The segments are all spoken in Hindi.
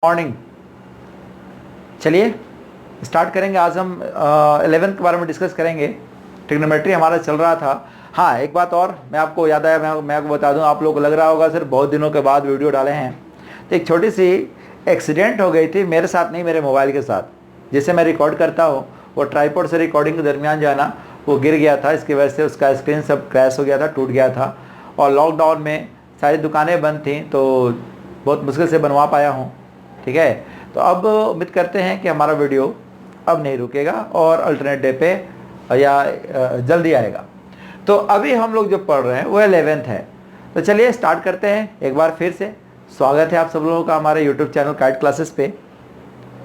मॉर्निंग। चलिए स्टार्ट करेंगे। आज हम 11th के बारे में डिस्कस करेंगे। ट्रिग्नोमेट्री हमारा चल रहा था। हाँ, एक बात और मैं आपको याद आया, मैं आपको बता दूं। आप लोगों को लग रहा होगा सर बहुत दिनों के बाद वीडियो डाले हैं। तो एक छोटी सी एक्सीडेंट हो गई थी, मेरे साथ नहीं, मेरे मोबाइल के साथ। जिसे मैं रिकॉर्ड करता हूँ वो ट्राईपॉड से रिकॉर्डिंग के दरमियान जो है ना वो गिर गया था। इसकी वजह से उसका स्क्रीन सब क्रैश हो गया था, टूट गया था। और लॉकडाउन में सारी दुकानें बंद थीं तो बहुत मुश्किल से बनवा पाया हूँ। ठीक है, तो अब उम्मीद करते हैं कि हमारा वीडियो अब नहीं रुकेगा और अल्टरनेट डे पे या जल्दी आएगा। तो अभी हम लोग जो पढ़ रहे हैं वो 11th है। तो चलिए स्टार्ट करते हैं। एक बार फिर से स्वागत है आप सब लोगों का हमारे यूट्यूब चैनल काइट क्लासेस पे।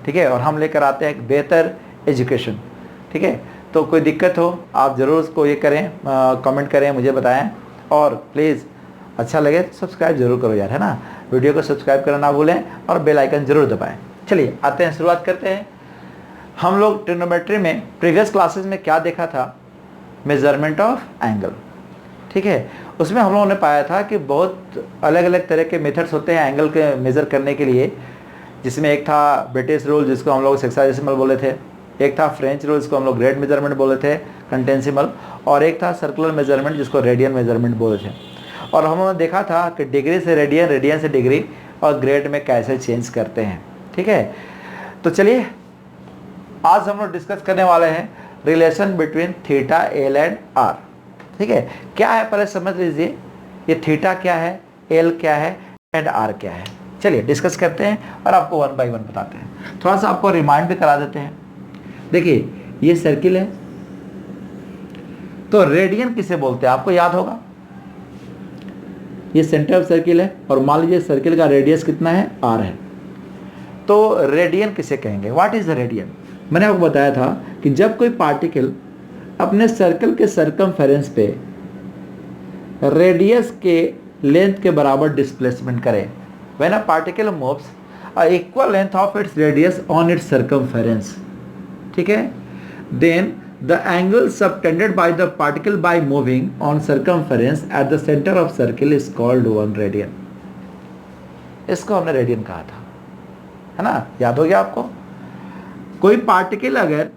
ठीक है, और हम लेकर आते हैं एक बेहतर एजुकेशन। ठीक है, तो कोई दिक्कत हो आप ज़रूर उसको ये करें, कमेंट करें, मुझे बताएं। और प्लीज़ अच्छा लगे तो सब्सक्राइब जरूर करो यार, है ना। वीडियो को सब्सक्राइब करना ना भूलें और बेल आइकन जरूर दबाएं। चलिए आते हैं, शुरुआत करते हैं। हम लोग ट्रिग्नोमेट्री में प्रीवियस क्लासेस में क्या देखा था? Measurement of angle. ठीक है, उसमें हम लोगों ने पाया था कि बहुत अलग अलग तरह के मेथड्स होते हैं एंगल के मेज़र करने के लिए। जिसमें एक था ब्रिटिश रूल जिसको हम लोग सेक्साडेसिमल बोले थे, एक था फ्रेंच रूल जिसको हम लोग ग्रेड मेजरमेंट बोले थे, कंटेंसिमल, और एक था सर्कुलर मेजरमेंट जिसको रेडियन मेजरमेंट बोले थे। और हमने देखा था कि डिग्री से रेडियन, रेडियन से डिग्री और ग्रेड में कैसे चेंज करते हैं। ठीक है, तो चलिए आज हम लोग डिस्कस करने वाले हैं relation between theta, L and R. ठीक है, क्या है पहले समझ लीजिए, ये थीटा क्या है, एल क्या है एंड आर क्या है। चलिए डिस्कस करते हैं और आपको वन बाय वन बताते हैं। थोड़ा सा आपको रिमाइंड भी करा देते हैं। देखिए ये सर्किल है, तो रेडियन किसे बोलते हैं आपको याद होगा। ये सेंटर ऑफ सर्किल है और मान लीजिए सर्किल का रेडियस कितना है, आर है। तो रेडियन किसे कहेंगे, व्हाट इज द रेडियन? मैंने आपको बताया था कि जब कोई पार्टिकल अपने सर्कल के सरकमफेरेंस पे रेडियस के लेंथ के बराबर डिस्प्लेसमेंट करे, when a particle moves a equal length of its radius on it's circumference, ठीक है, then the angle subtended by the particle by moving on circumference at the center of circle is called 1 radian। इसको हमने रेडियन कहा था, है ना, याद हो गया आपको। कोई पार्टिकल अगर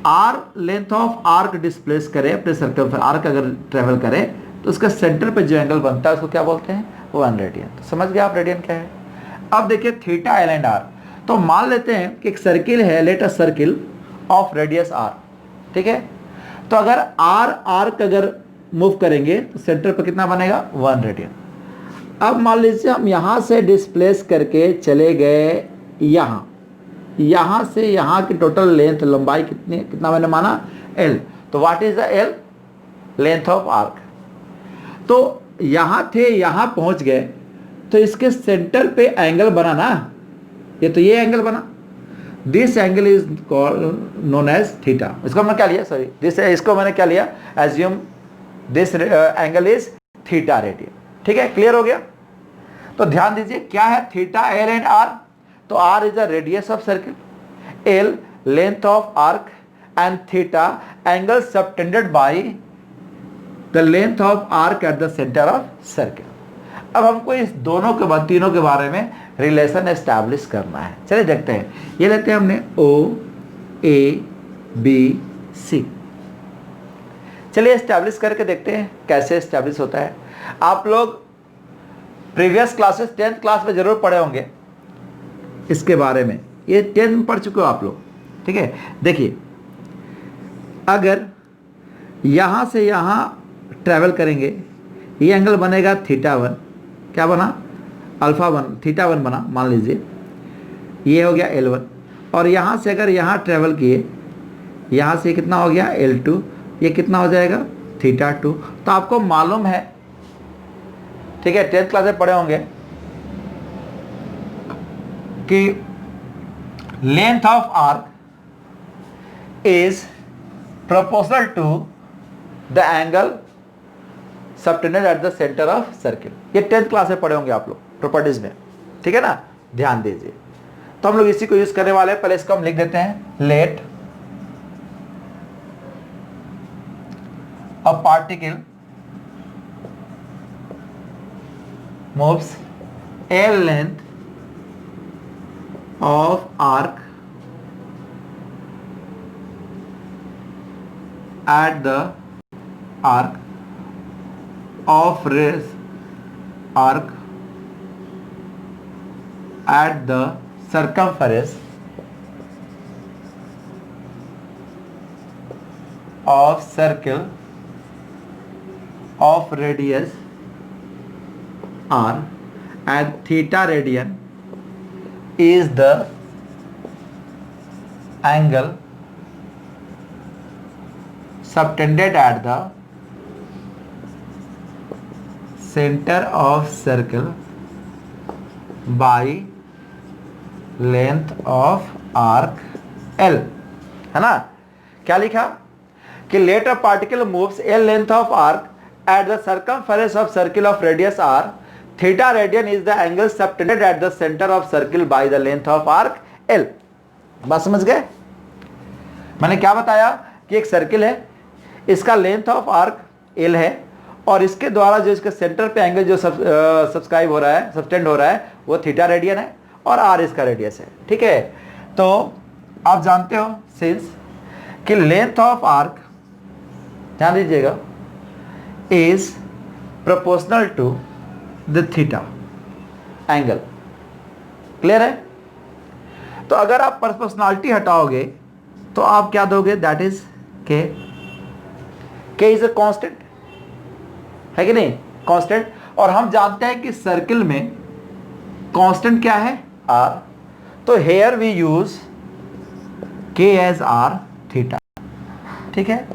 R length of arc displace करे अपने सर्कल, आर्क अगर ट्रेवल करे तो उसका सेंटर पे जो एंगल बनता है उसको क्या बोलते हैं, 1 रेडियन। तो समझ गया आप रेडियन क्या है। अब देखिए थीटा, एल एंड आर। तो मान लेते हैं कि एक सर्किल है, let a circle of radius R. ठीक है, तो अगर आर आर्क अगर मूव करेंगे तो सेंटर पर कितना बनेगा, 1 रेडियन। अब मान लीजिए हम यहां से डिस्प्लेस करके चले गए यहां से यहां की टोटल लेंथ, लंबाई कितना मैंने माना, एल। तो what is the L? Length of arc. तो यहां थे, यहां पहुंच गए तो इसके सेंटर पे एंगल बना ना, ये एंगल बना। This angle is known as theta. इसको मैंने क्या लिया, सॉरी इसको मैंने क्या लिया, assume this angle is theta radian. ठीक है, क्लियर हो गया। तो ध्यान दीजिए क्या है थीटा, एल एंड आर। तो R is the radius of circle, L length of arc and theta angle subtended by the length of arc at the centre of circle. अब हमको इस दोनों के बाद तीनों के बारे में रिलेशन एस्टैब्लिश करना है। चलिए देखते हैं। ये लेते हैं हमने ओ, ए, बी, सी। चलिए एस्टैब्लिश करके देखते हैं कैसे एस्टैब्लिश होता है। आप लोग प्रीवियस क्लासेस 10th क्लास में जरूर पढ़े होंगे इसके बारे में, ये 10th में पढ़ चुके हो आप लोग। ठीक है, देखिए अगर यहां से यहां ट्रेवल करेंगे, ये एंगल बनेगा थीटा 1। क्या बना, अल्फा 1, थीटा 1 बना मान लीजिए। ये हो गया L1। और यहाँ से अगर यहाँ ट्रेवल किए, यहाँ से कितना हो गया L2, ये कितना हो जाएगा थीटा 2। तो आपको मालूम है, ठीक है, 10th क्लास में पढ़े होंगे कि length of arc is proportional to the angle subtended at the centre of circle. ये 10th क्लास में पढ़े होंगे आप लोग प्रॉपर्टीज में। ठीक है ना, ध्यान दीजिए। तो हम लोग इसी को यूज करने वाले हैं। पहले इसको हम लिख देते हैं, let a particle moves L length of arc at the arc of rays arc at the circumference of circle of radius r at theta radian is the angle subtended at the center of circle by length of arc L। है ना? क्या लिखा कि let a particle moves L length of arc at the circumference of circle of radius r, theta radian is the angle subtended at the center of circle by the length of arc L। बात समझ गए? मैंने क्या बताया कि एक सर्किल है, इसका लेंथ ऑफ आर्क L है और इसके द्वारा जो इसके सेंटर पे एंगल जो सब्सक्राइब हो रहा है, सबटेंड हो रहा है, वो थीटा रेडियन है और r इसका रेडियस है। ठीक है, तो आप जानते हो सिंस कि लेंथ ऑफ आर्क, ध्यान दीजिएगा, is proportional to the theta angle. Clear है? तो अगर आप प्रोपोर्शनलिटी हटाओगे तो आप क्या दोगे? दैट इज के। के इज अ कांस्टेंट, है कि नहीं? कांस्टेंट। और हम जानते हैं कि सर्किल में कांस्टेंट क्या है? आर। तो here we use K as R theta. ठीक है,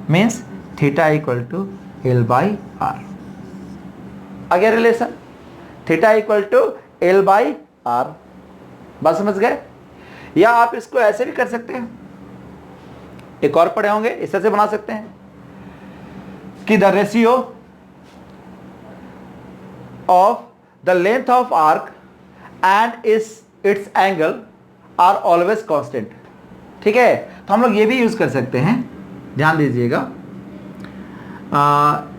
means theta equal to L by R. आ गया relation? Theta equal to L by R. बात समझ गए? या आप इसको ऐसे भी कर सकते हैं, एक और पढ़े होंगे, इस तरह से बना सकते हैं कि the ratio of the length of arc and its angle are always constant. ठीक है, तो हम लोग ये भी यूज कर सकते हैं, ध्यान दीजिएगा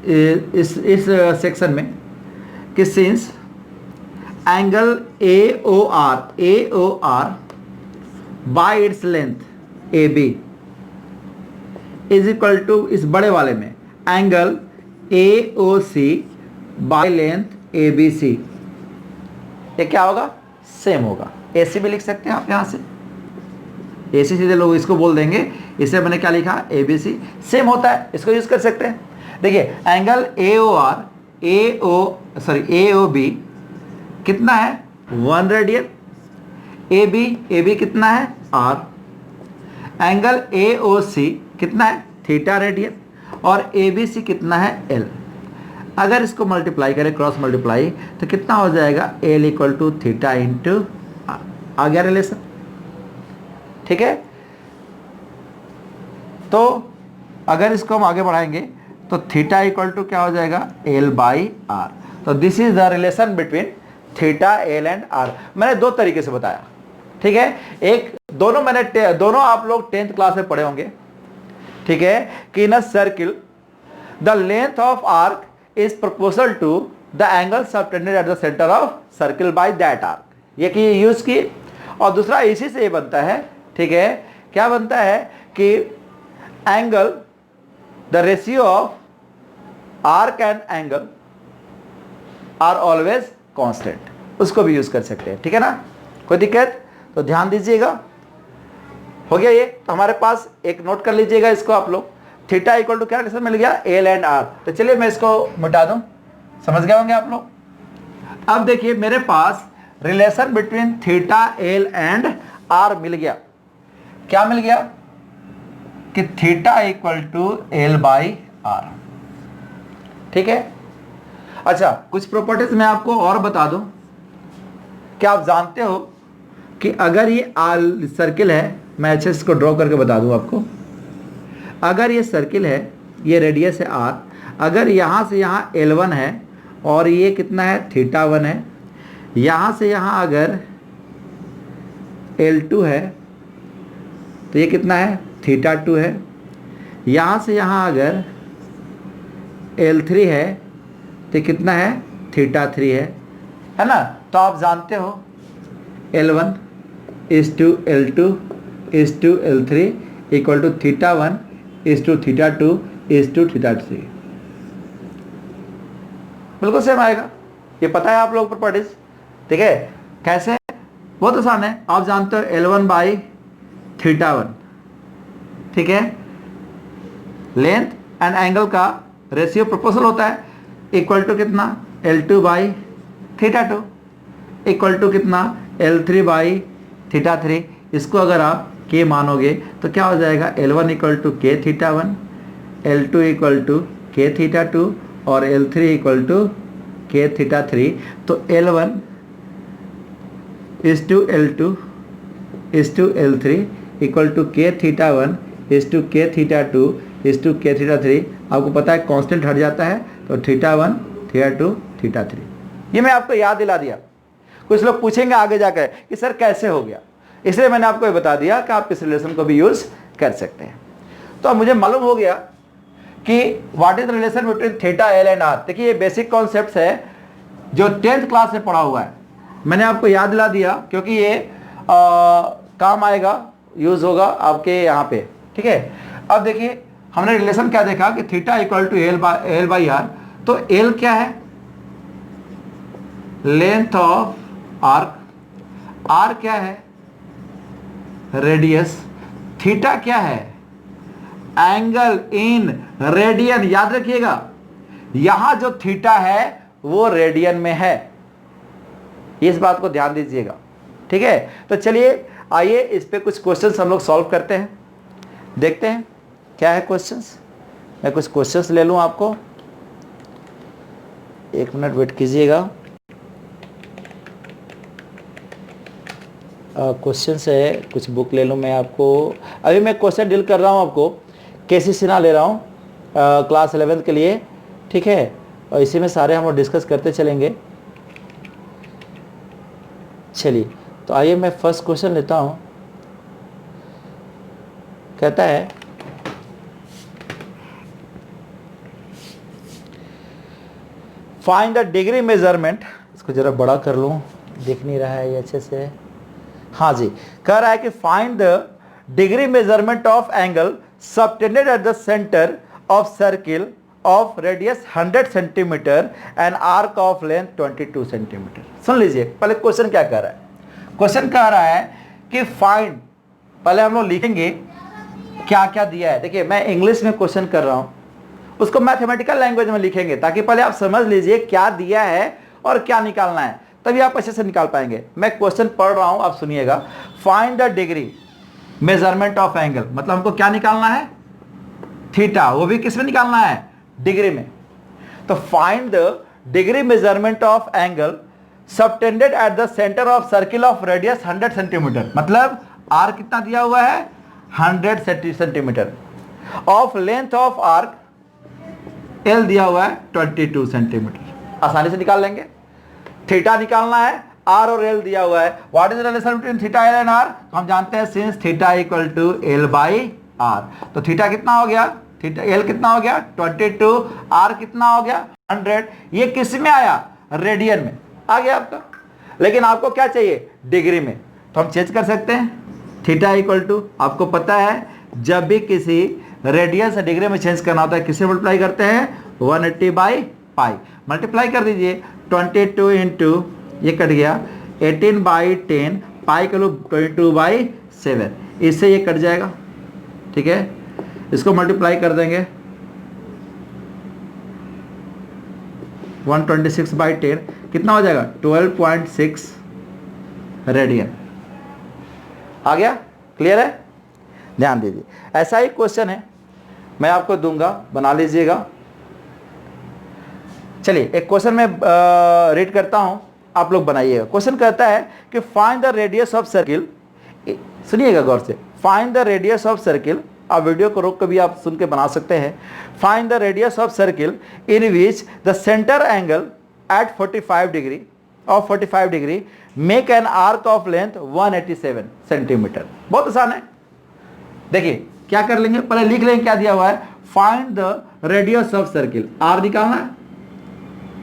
इस सेक्शन में कि since angle A O R by its length A B is equal to, इस बड़े वाले में angle A O C by length A B C, ये क्या होगा? सेम होगा। ए सी भी लिख सकते हैं आप यहाँ से, ए सी सीधे लोग इसको बोल देंगे, इसे मैंने क्या लिखा? ए बी सी। सेम होता है, इसको यूज कर सकते हैं। देखिए एंगल ए ओ बी कितना है? 1 रेडियन। ए बी कितना है? आर। एंगल ए ओ सी कितना है? Theta radian. और ए बी सी कितना है? एल। अगर इसको मल्टीप्लाई करें, क्रॉस मल्टीप्लाई, तो कितना हो जाएगा? L equal to theta into R. आ गया रिलेशन? ठीक है, तो अगर इसको हम आगे बढ़ाएंगे तो थीटा इक्वल टू क्या हो जाएगा? L by R. तो this is the relation between theta, L and R. मैंने दो तरीके से बताया। ठीक है, एक दोनों आप लोग 10th क्लास में पढ़े होंगे। ठीक है, कि in a circle the length of arc is proportional to the angle subtended at the centre of circle by that arc. ये कि यूज की। और दूसरा इसी से ये बनता है। ठीक है, क्या बनता है कि angle the ratio of arc and angle are always constant, उसको भी यूज कर सकते हैं। ठीक है ना, कोई दिक्कत? तो ध्यान दीजिएगा, हो गया ये। तो हमारे पास एक नोट कर लीजिएगा इसको आप लोग, थीटा इक्वल टू क्या रिलेशन मिल गया? L and R. तो चलिए मैं इसको मिटा दूं, समझ गए होंगे आप लोग। अब देखिए मेरे पास relation between theta, L and R मिल गया। क्या मिल गया? कि theta equal to L by R. ठीक है, अच्छा कुछ प्रॉपर्टीज मैं आपको और बता दूं। क्या आप जानते हो कि अगर ये आर सर्किल है, मैं अच्छे से इसको ड्रॉ करके बता दूं आपको। अगर ये सर्किल है, ये रेडियस है आर, अगर यहाँ से यहाँ L1 है और ये कितना है? थीटा 1 है। यहाँ से यहाँ अगर L2 है तो ये कितना है? थीटा 2 है। यहाँ से यहाँ अगर L3 है तो कितना है? थीटा 3 है ना? तो आप जानते हो L1 is to L2 is to L3 equal to θ1 is to θ2 is to θ3। बिल्कुल सेम आएगा, ये पता है आप लोग प्रॉपर्टीज, ठीक है। कैसे? बहुत आसान है, आप जानते हो L1 बाई θ1, ठीक है। लेंथ एंड एंगल का रेशियो प्रोपोर्शनल होता है, इक्वल टू कितना L2 बाई θ2 इक्वल टू कितना L3 बाई θ3। इसको अगर आप K मानोगे तो क्या हो जाएगा, L1 equal to K θ1, L2 equal to K θ2 और L3 इक्वल टू K θ3। तो L1 is to L2 is to L3 equal to K θ1 is to K θ2 is to K θ3। आपको पता है कांस्टेंट हट जाता है, तो θ1 θ2 θ3। ये मैं आपको याद दिला दिया। कुछ लोग पूछेंगे आगे जाकर कि सर कैसे हो गया, इसलिए मैंने आपको ये बता दिया कि आप इस रिलेशन को भी यूज कर सकते हैं। तो अब मुझे मालूम हो गया कि what is the relation between theta L and R. देखिए ये बेसिक कॉन्सेप्ट है जो 10th क्लास में पढ़ा हुआ है, मैंने आपको याद दिला दिया क्योंकि ये काम आएगा, यूज होगा आपके यहाँ पे, ठीक है। अब देखिए हमने रिलेशन क्या देखा कि theta equal to L by R. तो एल क्या है, लेंथ ऑफ आर्क, आर क्या है, रेडियस, थीटा क्या है, एंगल इन रेडियन। याद रखिएगा यहां जो थीटा है वो रेडियन में है, इस बात को ध्यान दीजिएगा, ठीक है। तो चलिए आइए इस पे कुछ क्वेश्चंस हम लोग सॉल्व करते हैं, देखते हैं क्या है क्वेश्चंस। मैं कुछ क्वेश्चंस ले लूं, आपको एक मिनट वेट कीजिएगा। क्वेश्चंस है, कुछ बुक ले लूं मैं आपको। अभी मैं क्वेश्चन डील कर रहा हूं, आपको केसी सिन्हा ले रहा हूँ क्लास 11th के लिए, ठीक है। और इसी में सारे हम लोग डिस्कस करते चलेंगे। चलिए तो आइए मैं फर्स्ट क्वेश्चन लेता हूँ। कहता है फाइंड द डिग्री मेजरमेंट, इसको जरा बड़ा कर लूँ, दिख नहीं रहा है ये अच्छे से। हाँ जी, कह रहा है कि find the degree measurement of angle subtended at the centre of circle of radius 100 centimetre and arc of length 22 centimetre. सुन लीजिए पहले क्वेश्चन क्या कह रहा है। क्वेश्चन कह रहा है कि फाइंड, पहले हम लोग लिखेंगे क्या क्या दिया है। देखिए मैं इंग्लिश में क्वेश्चन कर रहा हूं, उसको मैथमेटिकल लैंग्वेज में लिखेंगे ताकि पहले आप समझ लीजिए क्या दिया है और क्या निकालना है, तभी आप अच्छे से निकाल पाएंगे। मैं क्वेश्चन पढ़ रहा हूं, आप सुनिएगा। Find the degree measurement of angle, मतलब हमको क्या निकालना है, थीटा, वो भी किस में निकालना है, डिग्री में। तो find the degree measurement of angle subtended at the centre of circle of radius 100 centimetre, मतलब आर कितना दिया हुआ है 100 centimetre, of length of arc L दिया हुआ है 22 सेंटीमीटर। आसानी से निकाल लेंगे। थीटा निकालना है, आर और एल दिया हुआ है। What is the relation between theta L and R, हम जानते हैं since theta equal to L by R. तो थीटा कितना हो गया, थीटा एल कितना हो गया 22, आर कितना हो गया 100। ये किस में आया, रेडियन में आ गया आपका। लेकिन आपको क्या चाहिए, डिग्री में, तो हम चेंज कर सकते हैं। थीटा इक्वल टू, आपको पता है जब भी किसी रेडियन से डिग्री में चेंज करना होता है किससे मल्टीप्लाई करते हैं, 180 बाई पाई। मल्टीप्लाई कर दीजिए, 22 इंटू ये कट गया 18 बाई 10, पाई का लो 22 बाई 7, इससे ये कट जाएगा, ठीक है। इसको मल्टीप्लाई कर देंगे 126 बाई 10, कितना हो जाएगा 12.6 रेडियन। आ गया, क्लियर है। ध्यान दीजिए, ऐसा ही क्वेश्चन है मैं आपको दूंगा, बना लीजिएगा। चलिए एक क्वेश्चन में रीड करता हूं, आप लोग बनाइएगा। क्वेश्चन कहता है कि find the radius of circle, सुनिएगा गौर से, find the radius of circle, आप वीडियो को रोक कर भी आप सुन के बना सकते हैं। Find the radius of circle in which the centre angle at 45 degree of 45 degree make an arc of length 187 centimetre. बहुत आसान है। देखिए क्या कर लेंगे, पहले लिख लेंगे क्या दिया हुआ है, find the radius of circle, R निकालना है,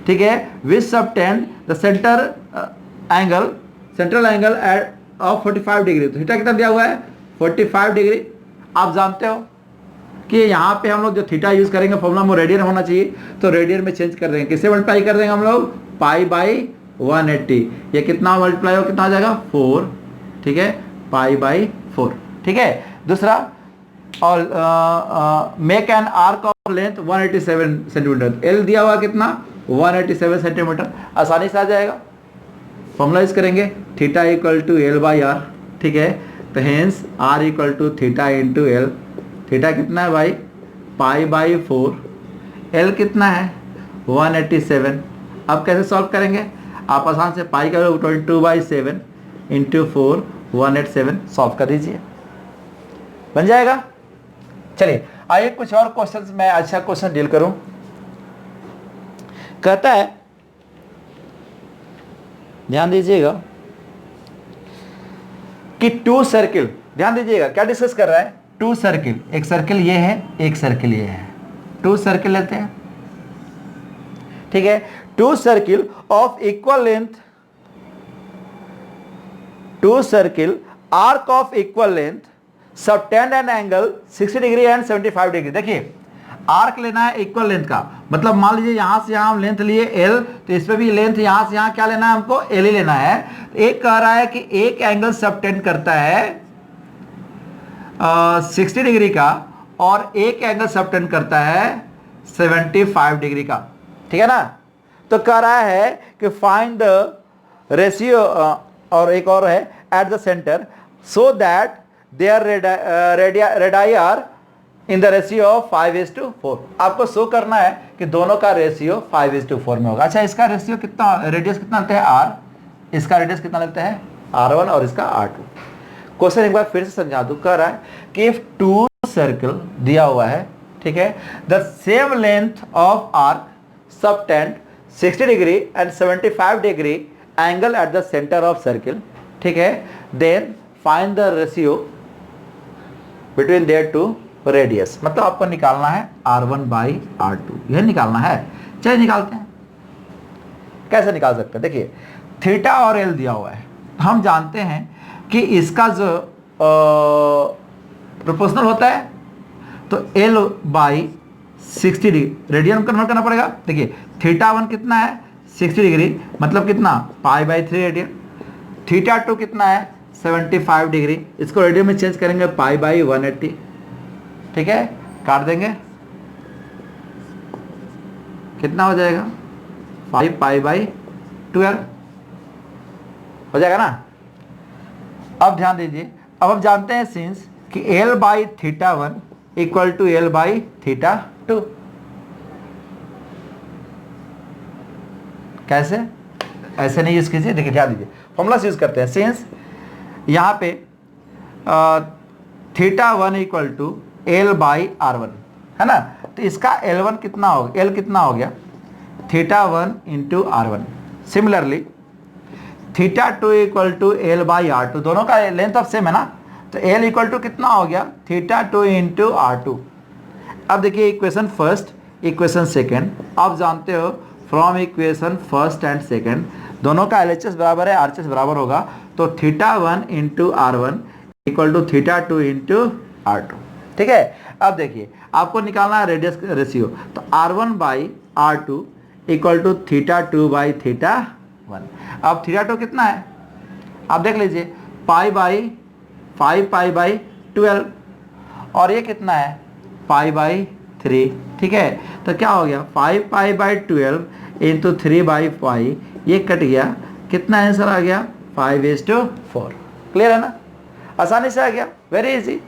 ठीक है, which subtend the central angle of 45 degree, तो थीटा कितना दिया हुआ है 45 डिग्री। आप जानते हो कि यहाँ पे हम लोग जो थीटा यूज करेंगे फॉर्मूला में रेडियन होना चाहिए, तो रेडियन में चेंज कर देंगे, किससे मल्टीप्लाई कर देंगे हम लोग पाई बाई 180। ये कितना मल्टीप्लाई हो कितना आ जाएगा 4, ठीक है, पाई बाई 4, ठीक है। दूसरा, और make an arc of length 187 centimetre, L दिया हुआ कितना 187 सेंटीमीटर, आसानी से आ जाएगा। फॉर्मूला यूज करेंगे theta equal to L by R, ठीक है, तो hence R equal to theta into L. Theta कितना है भाई पाई बाई 4, एल कितना है 187। अब कैसे सॉल्व करेंगे, आप आसान से पाई का 22/7 इंटू 4 187 सॉल्व कर दीजिए, बन जाएगा। चलिए आइए कुछ और क्वेश्चंस में अच्छा क्वेश्चन डील करूं। कहता है, ध्यान दीजिएगा कि टू सर्किल, ध्यान दीजिएगा क्या डिस्कस कर रहा है, टू सर्किल, एक सर्किल ये है एक सर्किल ये है, टू सर्किल लेते हैं, ठीक है। Two circle of equal length, two circle arc of equal length subtend an angle 60 degree and 75 degree. देखिए आर्क लेना है इक्वल लेंथ का, मतलब मान लीजिए यहां से यहां हम लेंथ लिए एल, तो इस पे भी लेंथ यहां से यहां क्या लेना है हमको एल ही लेना है। एक कह रहा है कि एक एंगल सबटेंड करता है 60 डिग्री का और एक एंगल सबटेंड करता है 75 डिग्री का, ठीक है ना। तो कह रहा है कि फाइंड द रेशियो, और एक और है at the centre so that their radii are in the ratio of 5:4। आपको शो करना है कि दोनों का रेशियो 5:4 में होगा। अच्छा इसका रेशियो कितना, रेडियस कितना लगता है आर, इसका रेडियस कितना लगता है R1 और इसका R2। क्वेश्चन एक बार फिर से समझा दूं, कह रहा है कि इफ टू सर्कल दिया हुआ है, ठीक है, the same length of arc subtend 60 degree and 75 degree angle at the centre of circle, ठीक है, then find the ratio between their two radius. मतलब आपको निकालना है R1/R2, यह निकालना है। चलिए निकालते हैं, कैसे निकाल सकते हैं। देखिए थीटा और एल दिया हुआ है, हम जानते हैं कि इसका जो प्रोपोर्शनल होता है तो L/60 डिग्री रेडियन कन्वर्ट करना पड़ेगा। देखिए θ1 कितना है 60 डिग्री, मतलब कितना π/3 रेडियन। θ2 कितना है 75 डिग्री, इसको रेडियन में चेंज करेंगे π/180, ठीक है, काट देंगे, कितना हो जाएगा 5π/12 हो जाएगा ना। अब ध्यान दीजिए, अब हम जानते हैं सिंस कि L/θ1 इक्वल टू L/θ2। कैसे, ऐसे नहीं यूज कीजिए, देखिए ध्यान दीजिए, फॉर्मूला यूज करते हैं। सिंस यहाँ पे θ1 इक्वल टू L/R1 है ना, तो इसका L1 कितना हो गया, L कितना हो गया θ1 into R1। Similarly θ2 equal to L/R2, दोनों का लेंथ ऑफ सेम है ना, तो L इक्वल टू कितना हो गया θ2 इंटू R2। अब देखिए इक्वेशन फर्स्ट इक्वेशन सेकेंड, आप जानते हो from equation first and second दोनों का LHS बराबर है RHS बराबर होगा, तो θ1 into R1 equal to θ2 into R2, ठीक है। अब देखिए आपको निकालना है रेडियस रेशियो, तो R1/R2 इक्वल टू θ2/θ1। अब θ2 कितना है आप देख लीजिए π/5π/12 और ये कितना है π/3, ठीक है। तो क्या हो गया 5π/12 इंटू 3/5, ये कट गया, कितना आंसर आ गया 5:4। क्लियर है ना, आसानी से आ गया, वेरी इजी।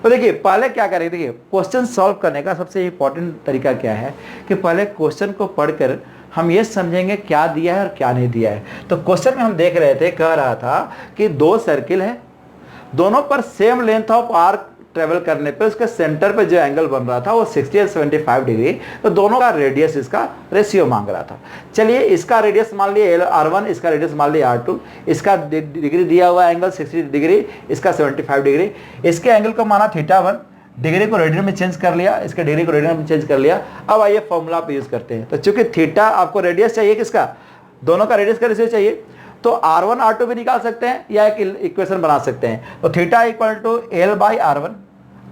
तो देखिए पहले क्या करेंगे, देखिए क्वेश्चन सॉल्व करने का सबसे इंपॉर्टेंट तरीका क्या है कि पहले क्वेश्चन को पढ़कर हम ये समझेंगे क्या दिया है और क्या नहीं दिया है। तो क्वेश्चन में हम देख रहे थे, कह रहा था कि दो सर्किल है, दोनों पर same length of arc travel करने पे उसके सेंटर पे जो एंगल बन रहा था वो 60 और 75 डिग्री, तो दोनों का रेडियस इसका रेशियो मांग रहा था। चलिए इसका रेडियस मान लिया R1, इसका रेडियस मान लिया R2, इसका डिग्री दिया हुआ एंगल 60 डिग्री, इसका 75 डिग्री, इसके एंगल को माना θ1, डिग्री को रेडियन में चेंज कर लिया, इसके डिग्री को रेडियन में चेंज कर लिया। अब आइए फॉर्मूला पे यूज करते हैं। तो चूंकि थीटा आपको रेडियस चाहिए किसका, दोनों का रेडियस का रेशियो चाहिए, तो R1 R2 भी निकाल सकते हैं या एक इक्वेशन बना सकते हैं। तो theta equal to L by R1,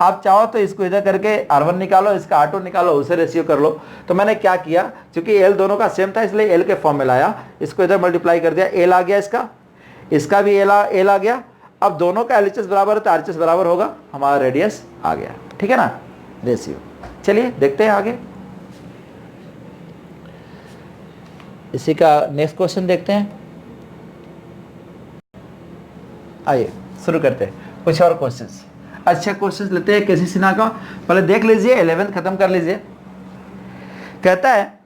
आप चाहो तो इसको इधर करके R1 निकालो, इसका R2 निकालो, उसे रेशियो कर लो। तो मैंने क्या किया, क्योंकि L दोनों का सेम था इसलिए L के फॉर्म में लाया, इसको इधर मल्टीप्लाई कर दिया, L आ गया, इसका भी L आ गया। अब दोनों का LHS बराबर है तो RHS बराबर होगा, हमारा रेडियस आ गया। ठीक है ना, रेशियो। चलिए देखते हैं आगे, इसी का नेक्स्ट क्वेश्चन देखते हैं। आइए शुरू करते हैं कुछ और क्वेश्चंस, अच्छे क्वेश्चंस लेते हैं केसी सिन्हा का। पहले देख लीजिए, 11th खत्म कर लीजिए। कहता है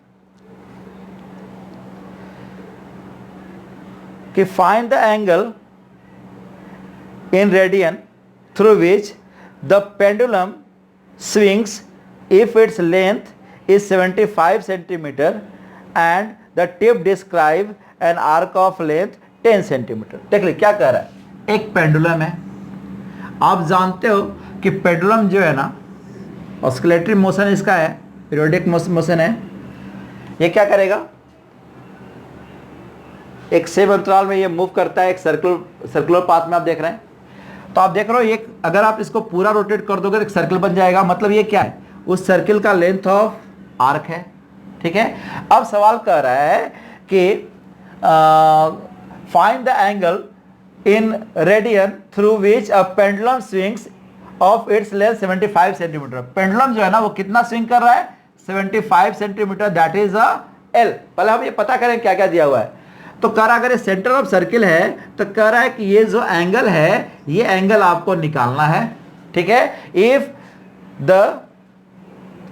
कि find the angle in radian through which the pendulum swings if its length is 75 centimetre and the tip describe N arc of length 10 centimetre. देख लीजिए क्या कह रहा है, एक पेंडुलम है, आप जानते हो कि पेंडुलम जो है ना, ऑस्किलेटरी मोशन इसका है, पीरियोडिक मोशन है। ये क्या करेगा, एक सेम अंतराल में ये मूव करता है, एक सर्कुलर पाथ में आप देख रहे हैं। तो आप देख रहे हो, ये अगर आप इसको पूरा रोटेट कर दोगे तो एक सर्कल बन जाएगा, मतलब ये क्या है, उस सर्किल का लेंथ ऑफ आर्क है। ठीक है, अब सवाल कर रहा है कि find the angle in radian through which a pendulum swings of its length 75 centimetre. Pendulum जो है ना वो कितना स्विंग कर रहा है, 75 centimetre, that is a L. पहले हम ये पता करें क्या क्या दिया हुआ है। तो कह रहा अगर ये सेंटर ऑफ सर्किल है तो कह रहा है कि ये जो एंगल है, ये एंगल आपको निकालना है। ठीक है, इफ द,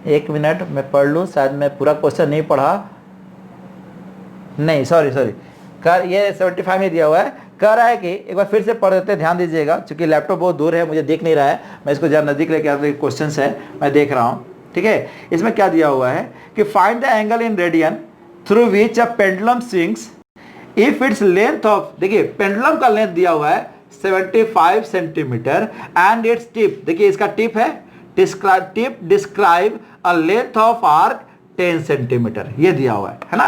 एक मिनट मैं पढ़ लूँ, शायद मैं पूरा क्वेश्चन नहीं पढ़ा, नहीं सॉरी कर, ये 75 में दिया हुआ है। कह रहा है कि एक बार फिर से पढ़ देते हैं, ध्यान दीजिएगा, क्योंकि लैपटॉप बहुत दूर है, मुझे देख नहीं रहा है, मैं इसको जरा नजदीक लेके आता हूँ, क्वेश्चन है मैं देख रहा हूँ। ठीक है, इसमें क्या दिया हुआ है कि find the angle in radian through which a pendulum swings if its length of, देखिए पेंडुलम का लेंथ दिया हुआ है 75 सेंटीमीटर एंड इट्स टिप, देखिए इसका टिप है, tip describe a length of arc 10 centimetre, ये दिया हुआ है ना।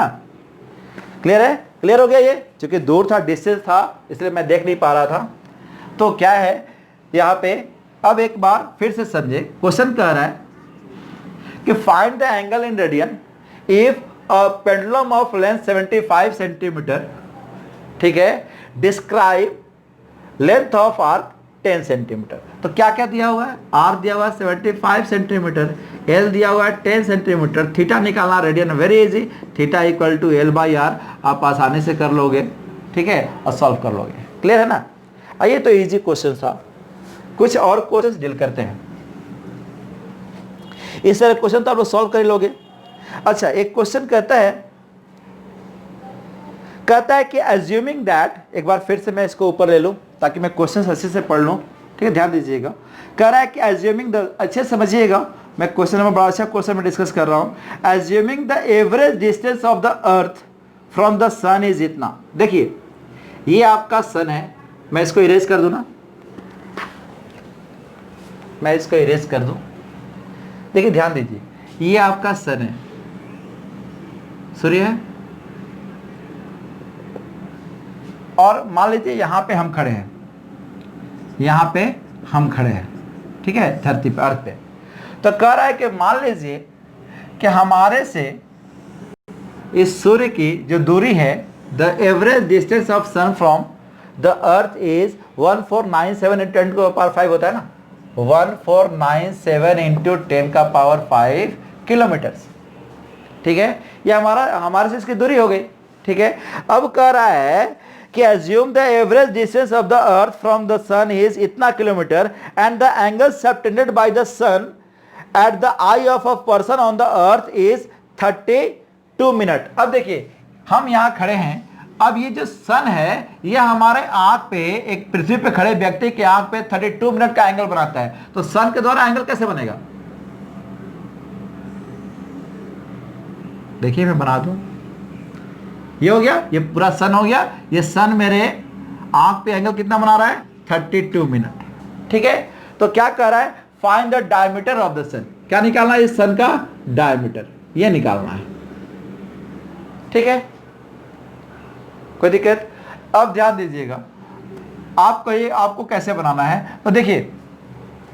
क्लियर है, क्लियर हो गया ये, क्योंकि दूर था, डिस्टेंस था, इसलिए मैं देख नहीं पा रहा था। तो क्या है यहाँ पे, अब एक बार फिर से समझे, क्वेश्चन कह रहा है कि find the angle in radian if a pendulum of length 75 centimetre, ठीक है, describe length of arc 10 centimetre. तो क्या क्या दिया हुआ है, आर दिया हुआ है 75 सेंटीमीटर, एल दिया हुआ है 10 सेंटीमीटर, थीटा निकालना radian, very easy, theta equal to L by R, आप आसानी से कर लोगे। ठीक है, और सॉल्व कर लोगे। क्लियर है ना। आइए तो इजी क्वेश्चन था, कुछ और क्वेश्चन डील करते हैं। इस तरह क्वेश्चन तो आप लोग सॉल्व कर लोगे। अच्छा, एक क्वेश्चन कहता है कि अज्यूमिंग दैट, एक बार फिर से मैं इसको ऊपर ले लूं ताकि मैं क्वेश्चन अच्छे से पढ़ लूं। ठीक है, ध्यान दीजिएगा, कह रहा है कि अज्यूमिंग द, अच्छे समझिएगा, मैं क्वेश्चन नंबर बड़ा अच्छा क्वेश्चन में डिस्कस कर रहा हूं। Assuming the average distance of the earth from the sun is इतना। देखिए ये आपका सन है, मैं इसको इरेज कर दूं ना, मैं इसको इरेज कर दूं। देखिए ध्यान दीजिए, ये आपका सन है, सूर्य है, और मान लीजिए यहां पे हम खड़े हैं, यहां पे हम खड़े हैं, ठीक है, धरती पे, अर्थ पे। तो कह रहा है कि मान लीजिए कि हमारे से इस सूर्य की जो दूरी है, the average distance of sun from the earth is 1497 into 10 का पावर 5 होता है ना, 1497 इंटू 10 का पावर 5 किलोमीटर्स। ठीक है, ये हमारे से इसकी दूरी हो गई। ठीक है, अब कह रहा है कि assume the average distance of the earth from the sun is इतना kilometre and the angle subtended by the sun at the eye of a person on the earth is 32 minute. अब देखिए हम यहाँ खड़े हैं, अब ये जो सन है ये हमारे आंख पे, एक पृथ्वी पे खड़े व्यक्ति के आंख पे 32 मिनट का एंगल बनाता है। तो सन के द्वारा एंगल कैसे बनेगा, देखिए मैं बना दूं, ये हो गया, ये पूरा सन हो गया, ये सन मेरे आंख पे एंगल कितना बना रहा है, 32 मिनट। ठीक है, तो क्या कह रहा है, find the diameter of the sun, क्या निकालना है, इस सन का डायमीटर, ये निकालना है। ठीक है, कोई दिक्कत। अब ध्यान दीजिएगा, आपको कैसे बनाना है। तो देखिए,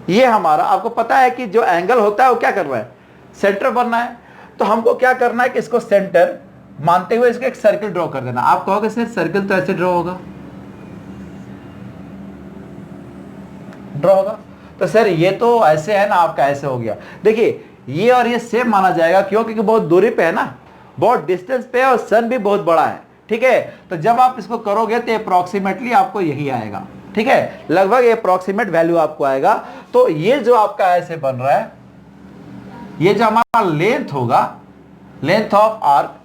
ये हमारा, आपको पता है कि जो एंगल होता है वो क्या कर रहा है, सेंटर बनना है। तो हमको क्या करना है कि इसको सेंटर मानते हुए इसको एक सर्किल ड्रॉ कर देना। आप कहोगे सर सर्किल तो ऐसे ड्रॉ होगा, तो सर ये तो ऐसे है ना, आपका ऐसे हो गया। देखिए ये और ये सेम माना जाएगा, क्यों? क्योंकि बहुत दूरी पे है ना, बहुत डिस्टेंस पे है, और सन भी बहुत बड़ा है, ठीक है। तो जब आप इसको करोगे तो अप्रोक्सीमेटली आपको यही आएगा, ठीक है, लगभग अप्रोक्सीमेट वैल्यू आपको आएगा। तो ये जो आपका ऐसे बन रहा है, ये जो हमारा लेंथ होगा, लेंथ ऑफ आर्क,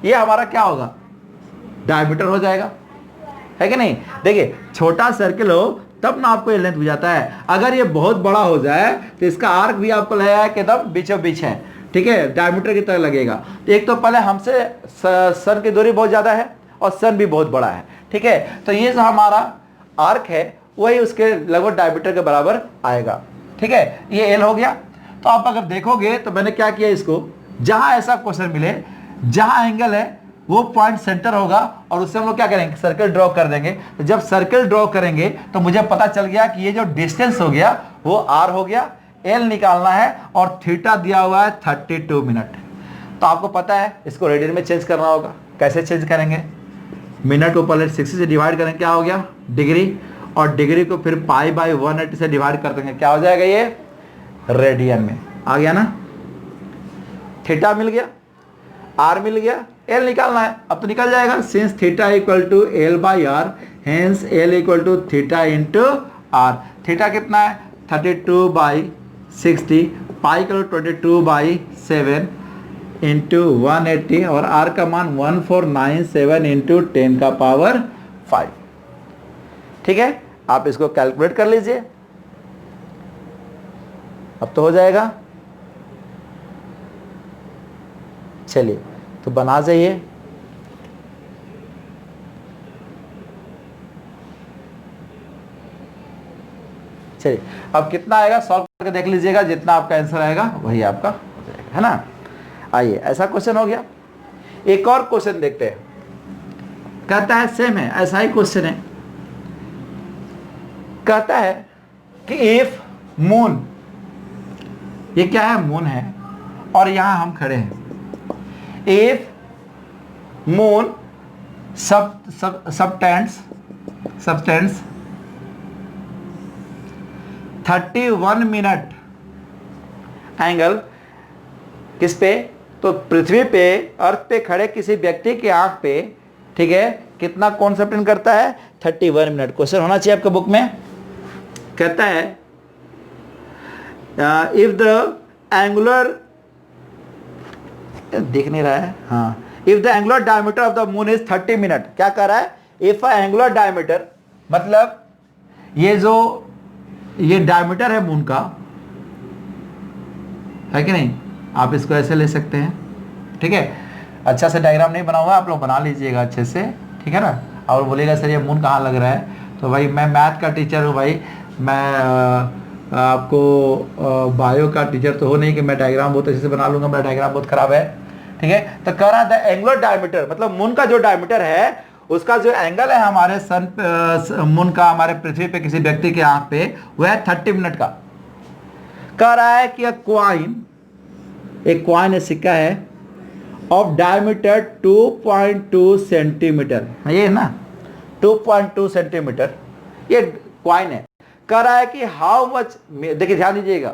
ये हमारा क्या होगा, डायमीटर हो जाएगा, है कि नहीं। देखिए छोटा सर्किल हो तब ना आपको ये लेंथ हो जाता है, अगर ये बहुत बड़ा हो जाए तो इसका आर्क भी आपको लगेगा कि तब बीचों बीच है, ठीक है, डायमीटर की तरह लगेगा। एक तो पहले हमसे सन की दूरी बहुत ज़्यादा है और सन भी बहुत बड़ा है, ठीक है। तो ये जो हमारा आर्क है वही उसके लगभग डायमीटर के बराबर आएगा, ठीक है। ये एल हो गया। तो आप अगर देखोगे तो मैंने क्या किया, इसको जहां ऐसा क्वेश्चन मिले, जहां एंगल है वो पॉइंट सेंटर होगा, और उससे हम लोग क्या करेंगे, सर्कल ड्रॉ कर देंगे। तो जब सर्कल ड्रॉ करेंगे तो मुझे पता चल गया कि ये जो डिस्टेंस हो गया वो आर हो गया, एल निकालना है, और थीटा दिया हुआ है 32 मिनट। तो आपको पता है इसको रेडियन में चेंज करना होगा। कैसे चेंज करेंगे, मिनट को पहले 60 से डिवाइड करेंगे, क्या हो गया, डिग्री, और डिग्री को फिर पाई बाई 180 से डिवाइड कर देंगे, क्या हो जाएगा, ये रेडियन में आ गया ना। थीटा मिल गया, आर मिल गया, एल निकालना है। अब तो निकल जाएगा, since theta equal to L by R, hence L equal to theta into R. Theta कितना है, 32 by 60, pi equal 22 by 7 into 180, और आर का मान 1497 इंटू 10 का पावर 5, ठीक है। आप इसको कैलकुलेट कर लीजिए, अब तो हो जाएगा। चलिए तो बना जाइए। चलिए अब कितना आएगा सॉल्व करके देख लीजिएगा, जितना आपका आंसर आएगा वही आपका हो जाएगा, है ना। आइए, ऐसा क्वेश्चन हो गया। एक और क्वेश्चन देखते हैं, कहता है सेम है, ऐसा ही क्वेश्चन है। कहता है कि इफ मून, ये क्या है, मून है, और यहां हम खड़े हैं। If moon subtends 31 minute angle किस पे, तो पृथ्वी पे, अर्थ पे खड़े किसी व्यक्ति की आंख पे, ठीक है, कितना कौन सबटेंड करता है, 31 मिनट। क्वेश्चन होना चाहिए आपके बुक में। कहता है इफ द एंगुलर, देख नहीं रहा है, हाँ, if the angular diameter of the moon is 30 minute. क्या कह रहा है, इफ एंगुलर डायमीटर, मतलब ये जो ये डायमीटर है मून का, है कि नहीं, आप इसको ऐसे ले सकते हैं, ठीक है। अच्छा से डायग्राम नहीं बना हुआ, आप लोग बना लीजिएगा अच्छे से, ठीक है ना। और बोलेगा सर ये मून कहाँ लग रहा है, तो भाई मैं मैथ का टीचर हूँ भाई, मैं आपको बायो का टीचर तो हो नहीं कि मैं डायग्राम बहुत अच्छे से बना लूंगा, मेरा डायग्राम बहुत खराब है, ठीक है। तो कह रहा था एंगुलर डायमीटर, मतलब मून का जो डायमीटर है उसका जो एंगल है हमारे सन मून का हमारे पृथ्वी पे किसी व्यक्ति के आंख पे, वह है 30 मिनट का। कह रहा है कि एक कॉइन सिक्का है ऑफ डायमीटर 2.2 सेंटीमीटर, ये है ना 2.2 सेंटीमीटर, ये कॉइन है। कह रहा है कि हाउ मच, देखिए ध्यान दीजिएगा,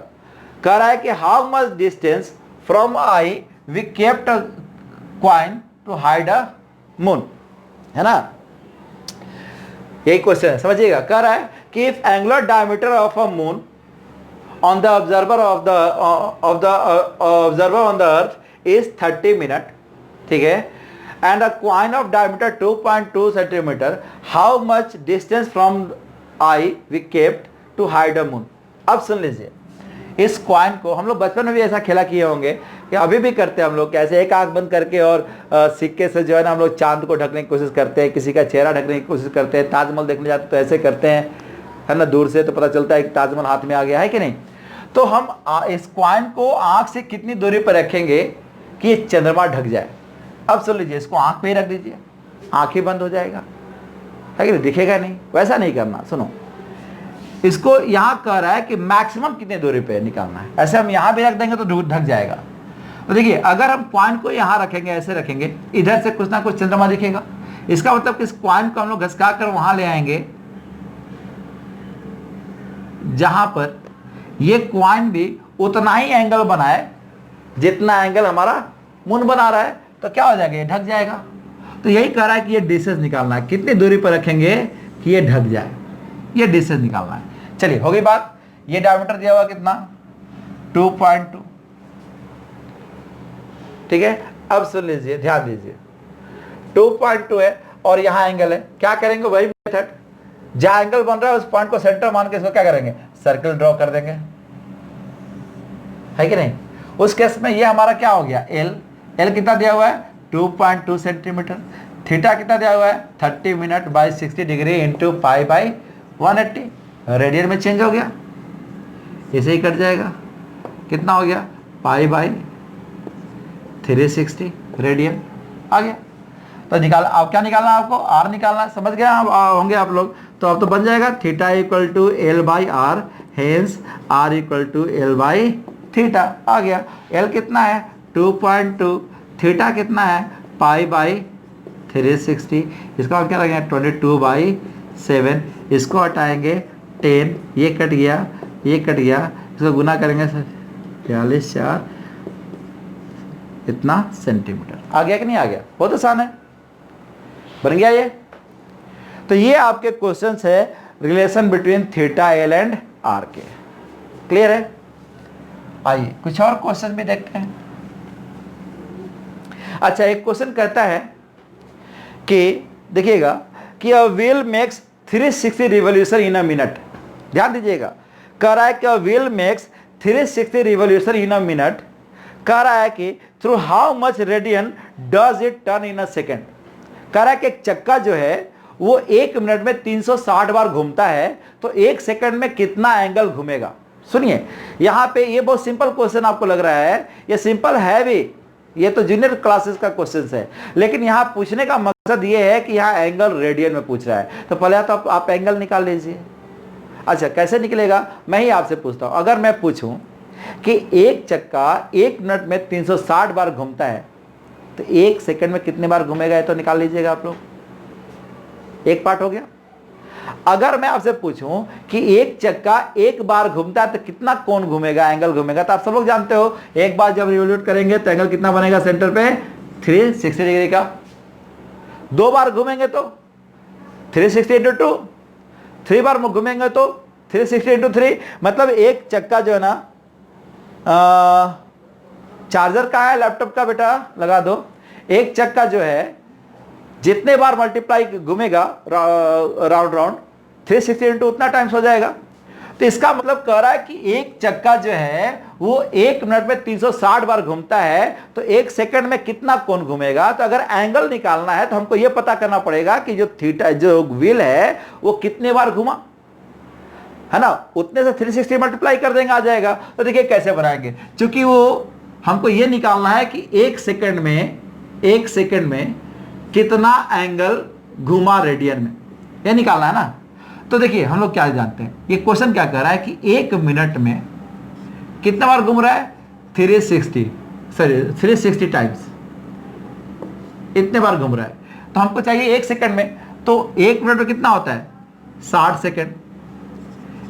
कह रहा है कि how much distance from eye we kept a coin to hide a moon, है ना। यही क्वेश्चन है, समझिएगा। कह रहा है कि if angular diameter of a moon on the observer on the earth is 30 minute, ठीक है, and a coin of diameter 2.2 centimetre, how much distance from eye we kept to hide a moon. अब सुन लीजिए, इस कॉइन को हम लोग बचपन में भी ऐसा खेला किए होंगे, कि अभी भी करते हैं हम लोग, कैसे एक आंख बंद करके और सिक्के से जो है ना हम लोग चांद को ढकने की कोशिश करते हैं, किसी का चेहरा ढकने की कोशिश करते हैं, ताजमहल देखने जाते तो ऐसे करते हैं, है ना, दूर से तो पता चलता है कि ताजमहल हाथ में आ गया है कि नहीं। तो हम इस कॉइन को आंख से कितनी दूरी पर रखेंगे कि ये चंद्रमा ढक जाए। अब सुन लीजिए, इसको आंख पे ही रख दीजिए, आंख ही बंद हो जाएगा, है कि नहीं, दिखेगा नहीं, वैसा नहीं करना। सुनो, इसको यहां कह रहा है कि मैक्सिमम कितने दूरी पे निकालना है, ऐसे हम यहां भी रख देंगे तो ढक जाएगा। तो देखिए, अगर हम पॉइंट को यहां रखेंगे, ऐसे रखेंगे, इधर से कुछ ना कुछ चंद्रमा दिखेगा, इसका मतलब कि इस पॉइंट को हम लोग घसका कर वहां ले आएंगे जहां पर ये पॉइंट भी उतना ही एंगल बनाए जितना एंगल हमारा मून बना रहा है, तो क्या हो जाएगा, ये ढक जाएगा। तो यही कह रहा है कि ये डिस्टेंस निकालना है, कितनी दूरी पर रखेंगे कि ये ढक जाए, ये डिस्टेंस निकालना है। चलिए, हो गई बात। ये डायमीटर दिया हुआ कितना, 2.2, ठीक है। अब सुन लीजिए, ध्यान दीजिए, 2.2 है और यहां एंगल है, क्या करेंगे, वही मेथड, जहां एंगल बन रहा है उस पॉइंट को सेंटर मान के इसको क्या करेंगे, सर्कल ड्रॉ कर देंगे, है कि नहीं। उस केस में ये हमारा क्या हो गया, एल कितना दिया हुआ है, 2.2 सेंटीमीटर। थीटा कितना दिया हुआ है, 30 minute by 60 degree into pi by 180। Radian में चेंज हो गया, इसे ही कट जाएगा, कितना हो गया, पाई बाई 360 रेडियन आ गया। तो निकाल, अब क्या निकालना है आपको, आर निकालना है, समझ गया होंगे आप लोग। तो अब तो बन जाएगा theta equal to L by R, hence R equal to L by theta आ गया। एल कितना है, 2.2, थीटा कितना है, पाई बाई 360, इसका क्या लगेगा 22/7, इसको हटाएंगे 10, ये कट गया, ये कट गया, इसको गुना करेंगे 43/4 इतना सेंटीमीटर। आ गया कि नहीं आ गया, बहुत आसान है, बन गया ये। तो ये आपके क्वेश्चंस है relation between theta L and R के, क्लियर है। आइए कुछ और क्वेश्चन भी देखते हैं। अच्छा, एक क्वेश्चन कहता है कि देखिएगा कि a wheel makes 360 revolution in a minute. ध्यान दीजिएगा, कह रहा है कि a wheel makes 360 revolution in a minute. कह रहा है कि through how much radian does it turn in a second. कह रहा है कि एक चक्का जो है वो 1 मिनट में 360 बार घूमता है, तो 1 सेकंड में कितना एंगल घूमेगा। सुनिए, यहां पे ये बहुत सिंपल क्वेश्चन आपको लग रहा है, ये सिंपल है भी, ये तो जूनियर क्लासेस का क्वेश्चन है, लेकिन यहां पूछने का मकसद ये है कि यहां एंगल रेडियन में पूछ रहा है। तो पहले तो आप एंगल निकाल लीजिए। अच्छा, कैसे निकलेगा, मैं ही आपसे पूछता हूं। अगर मैं पूछूं कि एक चक्का 1 मिनट में 360 बार घूमता है, तो 1 सेकंड में कितने बार घूमेगा, ये तो निकाल लीजिएगा आप लोग। एक पार्ट हो गया। अगर मैं आपसे पूछूं कि एक चक्का 1 बार घूमता है तो कितना कोण घूमेगा, एंगल घूमेगा, तो आप सब लोग जानते हो, एक बार जब रिवॉल्यूट करेंगे तो एंगल कितना बनेगा सेंटर पे, 360 डिग्री का। 2 बार घूमेंगे तो 360 इंटू 2, 3 बार घूमेंगे तो 360 इंटू 3, मतलब एक चक्का जो है ना, चार्जर का है, लैपटॉप का, बेटा लगा दो, एक चक्का जो है जितने बार मल्टीप्लाई घूमेगा राउंड 360 इंटू उतना टाइम्स हो जाएगा। तो इसका मतलब कह रहा है कि एक चक्का जो है वो 1 मिनट में 360 बार घूमता है, तो 1 सेकंड में कितना कोण घूमेगा। तो अगर एंगल निकालना है तो हमको यह पता करना पड़ेगा कि जो व्हील है वो कितने बार घूमा, है ना, उतने से 360 मल्टीप्लाई कर देंगे, आ जाएगा। तो देखिए कैसे बनाएंगे, क्योंकि वो हमको ये निकालना है कि 1 सेकंड में कितना एंगल घुमा रेडियन में, ये निकालना है ना। तो देखिए हम लोग क्या जानते हैं, ये क्वेश्चन क्या कह रहा है कि 1 मिनट में कितना बार घूम रहा है, 360 टाइम्स, इतने बार घूम रहा है। तो हमको चाहिए 1 सेकंड में, तो 1 मिनट में कितना होता है, 60 सेकंड।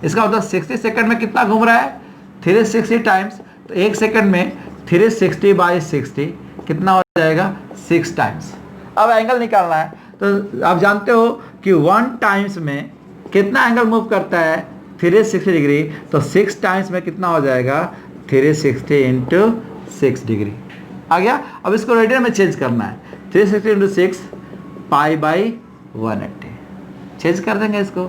इसका मतलब 60 सेकंड में कितना घूम रहा है, 360 टाइम्स। तो 1 सेकंड में 360/60 कितना हो जाएगा, 6 टाइम्स। अब एंगल निकालना है, तो आप जानते हो कि 1 टाइम्स में कितना एंगल मूव करता है, 360 डिग्री। तो 6 टाइम्स में कितना हो जाएगा, 360 इंटू 6 डिग्री आ गया। अब इसको रेडियन में चेंज करना है, 360 इंटू 6 π/180 चेंज कर देंगे इसको,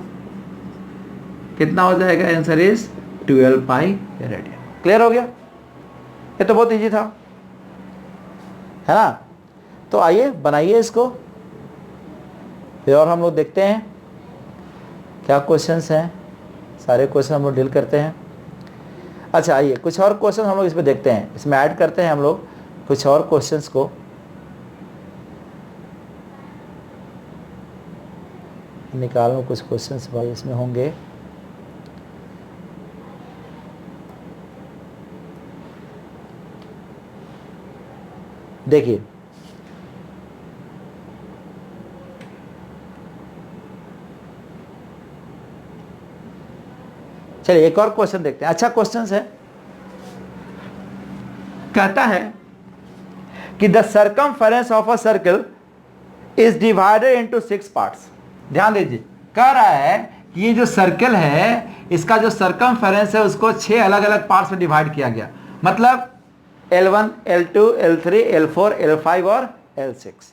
कितना हो जाएगा, answer is 12 pi radian. Clear हो गया, ये तो बहुत इजी था, है ना। तो आइए बनाइए इसको, फिर और हम लोग देखते हैं क्या क्वेश्चंस हैं। सारे क्वेश्चन हम लोग डील करते हैं। अच्छा, आइए कुछ और क्वेश्चन हम लोग इसमें देखते हैं, इसमें ऐड करते हैं हम लोग कुछ और क्वेश्चंस को। निकालूं कुछ क्वेश्चन भाई इसमें होंगे। देखिए चलिए एक और क्वेश्चन देखते हैं। अच्छा क्वेश्चन है, कहता है कि the circumference of a circle is divided into 6 parts. ध्यान दीजिए, कह रहा है कि ये जो सर्कल है इसका जो सर्कमफेरेंस है उसको 6 अलग अलग पार्ट्स में डिवाइड किया गया। मतलब L1, L2, L3, L4, L5 और L6।